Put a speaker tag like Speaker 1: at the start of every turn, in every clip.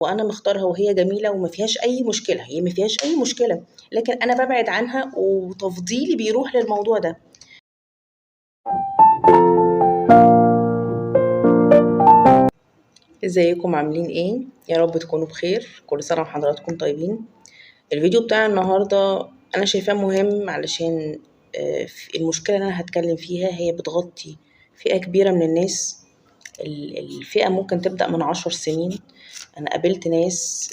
Speaker 1: وأنا مختارها وهي جميلة وما فيهاش أي مشكلة، هي ما فيهاش أي مشكلة، لكن أنا بابعد عنها وتفضيلي بيروح للموضوع ده. ازيكم عاملين ايه؟ يا رب تكونوا بخير، كل سنة وحضراتكم طيبين. الفيديو بتاع النهاردة أنا شايفاه مهم علشان المشكلة اللي أنا هتكلم فيها هي بتغطي فئة كبيرة من الناس. الفئة ممكن تبدأ من 10 سنين. أنا قابلت ناس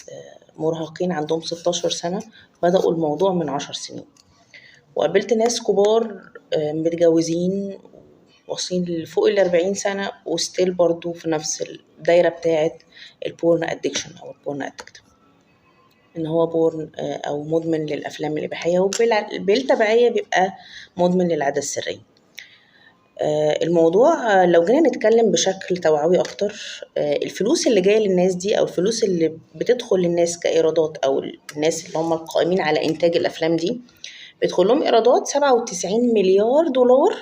Speaker 1: مراهقين عندهم 16 سنة بدأوا الموضوع من 10 سنين، وقابلت ناس كبار متجوزين واصلين لفوق 40 سنة وستيل برضو في نفس الدايرة بتاعة البورن ادكشن أو البورن ادكت، ان هو بورن او مدمن للافلام الاباحيه، وبالتبعيه بيبقى مدمن للعاده السريه. الموضوع لو جينا نتكلم بشكل توعوي اكتر، الفلوس اللي جايه للناس دي او الفلوس اللي بتدخل للناس كايرادات، او الناس اللي هم القائمين على انتاج الافلام دي بيدخل لهم ايرادات 97 مليار دولار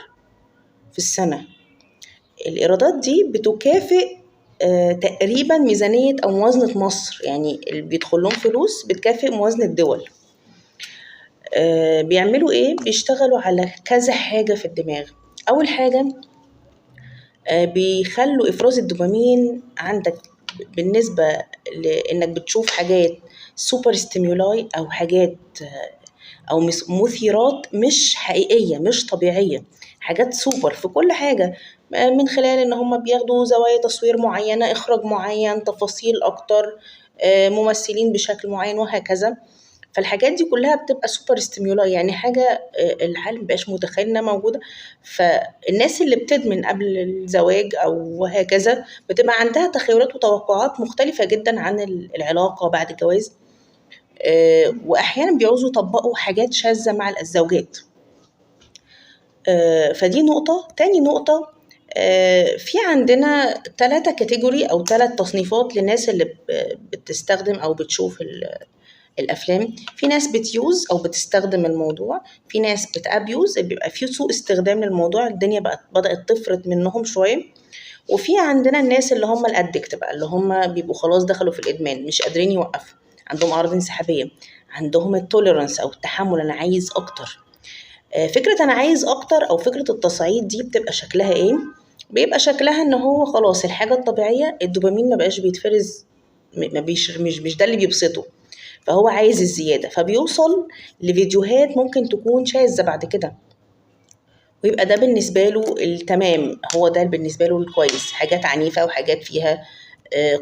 Speaker 1: في السنه. الايرادات دي بتكافئ تقريبا ميزانية أو موازنة مصر، يعني اللي بيدخل لهم فلوس بتكافئ موازنة دول. بيعملوا إيه؟ بيشتغلوا على كذا حاجة في الدماغ. أول حاجة بيخلوا إفراز الدوبامين عندك بالنسبة لإنك بتشوف حاجات سوبر ستيمولاي أو حاجات أو مثيرات مش حقيقية مش طبيعية، حاجات سوبر في كل حاجة، من خلال إن هم بياخدوا زوايا تصوير معينة، إخراج معين، تفاصيل أكتر، ممثلين بشكل معين وهكذا. فالحاجات دي كلها بتبقى سوبر ستيمولاي، يعني حاجة العالم مبقاش متخيل إنها موجودة. فالناس اللي بتدمن قبل الزواج أو هكذا بتبقى عندها تخيلات وتوقعات مختلفة جدا عن العلاقة بعد الجواز، وأحيانا بيعوزوا يطبقوا حاجات شاذة مع الزوجات. فدي نقطة. تاني نقطة، في عندنا 3 كاتيجوري أو 3 تصنيفات للناس اللي بتستخدم أو بتشوف الأفلام. في ناس بتيوز أو بتستخدم الموضوع، في ناس بتأبيوز بيبقى فيه سوء استخدام للموضوع، الدنيا بدأت تفرط منهم شوية. وفي عندنا الناس اللي هم الأدكت بقى، اللي هم بيبقوا خلاص دخلوا في الإدمان مش قادرين يوقفوا، عندهم أعراض انسحابية، عندهم التوليرانس أو التحمل، أنا عايز أكتر. فكرة أنا عايز أكتر أو فكرة التصعيد دي بتبقى شكلها إيه؟ بيبقى شكلها إن هو خلاص الحاجة الطبيعية الدوبامين ما بقاش بيتفرز، مش ده اللي بيبسطه، فهو عايز الزيادة، فبيوصل لفيديوهات ممكن تكون شاذة بعد كده، ويبقى ده بالنسبة له التمام، هو ده بالنسبة له الكويس، حاجات عنيفة وحاجات فيها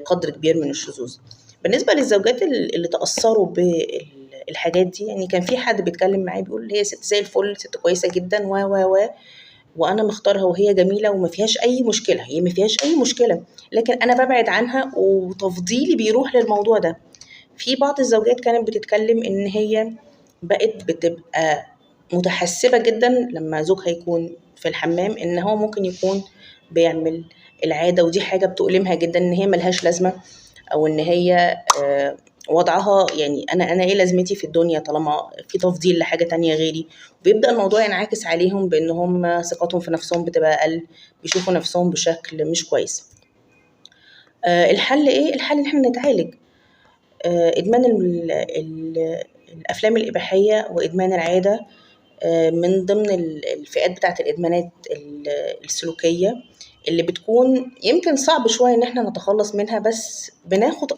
Speaker 1: قدر كبير من الشذوذ. بالنسبة للزوجات اللي تأثروا بالحاجات دي، يعني كان في حد بيتكلم معايا بيقول هي ست زي الفل، ست كويسة جدا وانا مختارها وهي جميلة وما فيهاش اي مشكلة، هي ما فيهاش اي مشكلة، لكن انا ببعد عنها وتفضيلي بيروح للموضوع ده. في بعض الزوجات كانت بتتكلم ان هي بقت بتبقى متحسبة جدا لما زوجها يكون في الحمام ان هو ممكن يكون بيعمل العادة، ودي حاجة بتؤلمها جدا، ان هي ملهاش لازمة، او ان هي وضعها، يعني انا ايه لازمتي في الدنيا طالما في تفضيل لحاجة تانية غيري. وبيبدأ الموضوع ينعكس عليهم بان هم ثقتهم في نفسهم بتبقى اقل، بيشوفوا نفسهم بشكل مش كويس. الحل ايه؟ الحل ان احنا نتعالج. ادمان الافلام الاباحيه وادمان العاده من ضمن الفئات بتاعه الادمانات السلوكيه اللي بتكون يمكن صعب شويه ان احنا نتخلص منها، بس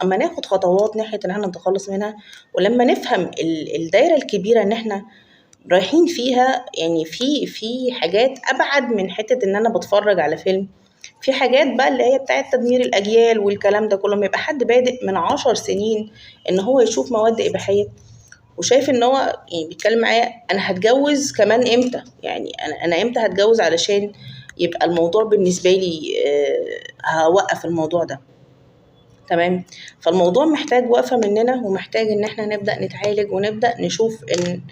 Speaker 1: اما ناخد خطوات ناحيه ان احنا نتخلص منها، ولما نفهم الدايره الكبيره ان احنا رايحين فيها، يعني في حاجات ابعد من حته ان انا بتفرج على فيلم، في حاجات بقى اللي هي بتاعت تدمير الأجيال والكلام ده كله. ما يبقى حد بادئ من 10 سنين إن هو يشوف مواد إباحية وشايف إن هو يعني بيتكلم معايا أنا هتجوز كمان إمتى، يعني أنا إمتى هتجوز علشان يبقى الموضوع بالنسبة لي هوقف الموضوع ده. تمام. فالموضوع محتاج وقفة مننا، ومحتاج إن احنا نبدأ نتعالج ونبدأ نشوف إن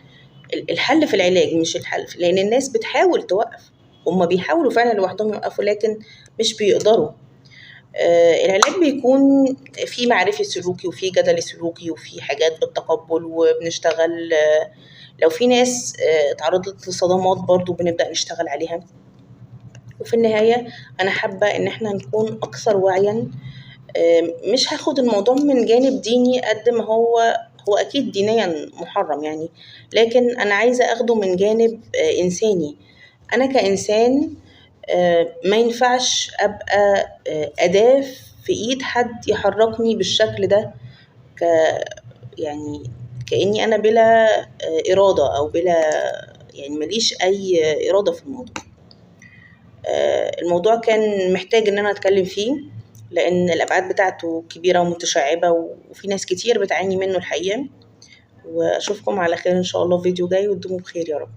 Speaker 1: الحل في العلاج مش الحل لأن الناس بتحاول توقف، هما بيحاولوا فعلا لوحدهم يوقفوا لكن مش بيقدروا. العلاج بيكون في معرفي سلوكي وفي جدل سلوكي وفي حاجات بالتقبل، وبنشتغل لو في ناس اتعرضت لصدمات برضو بنبدأ نشتغل عليها. وفي النهاية أنا حابة إن احنا نكون أكثر وعيا مش هاخد الموضوع من جانب ديني قد ما هو أكيد دينيا محرم يعني، لكن أنا عايزة أخده من جانب إنساني. أنا كإنسان ما ينفعش أبقى أداة في إيد حد يحركني بالشكل ده، ك يعني كأني أنا بلا إرادة أو بلا يعني ماليش أي إرادة في الموضوع. الموضوع كان محتاج إن أنا أتكلم فيه، لأن الأبعاد بتاعته كبيرة ومتشعبة وفي ناس كتير بتعاني منه الحقيقة. وأشوفكم على خير إن شاء الله في فيديو جاي، وتدوموا بخير يا رب.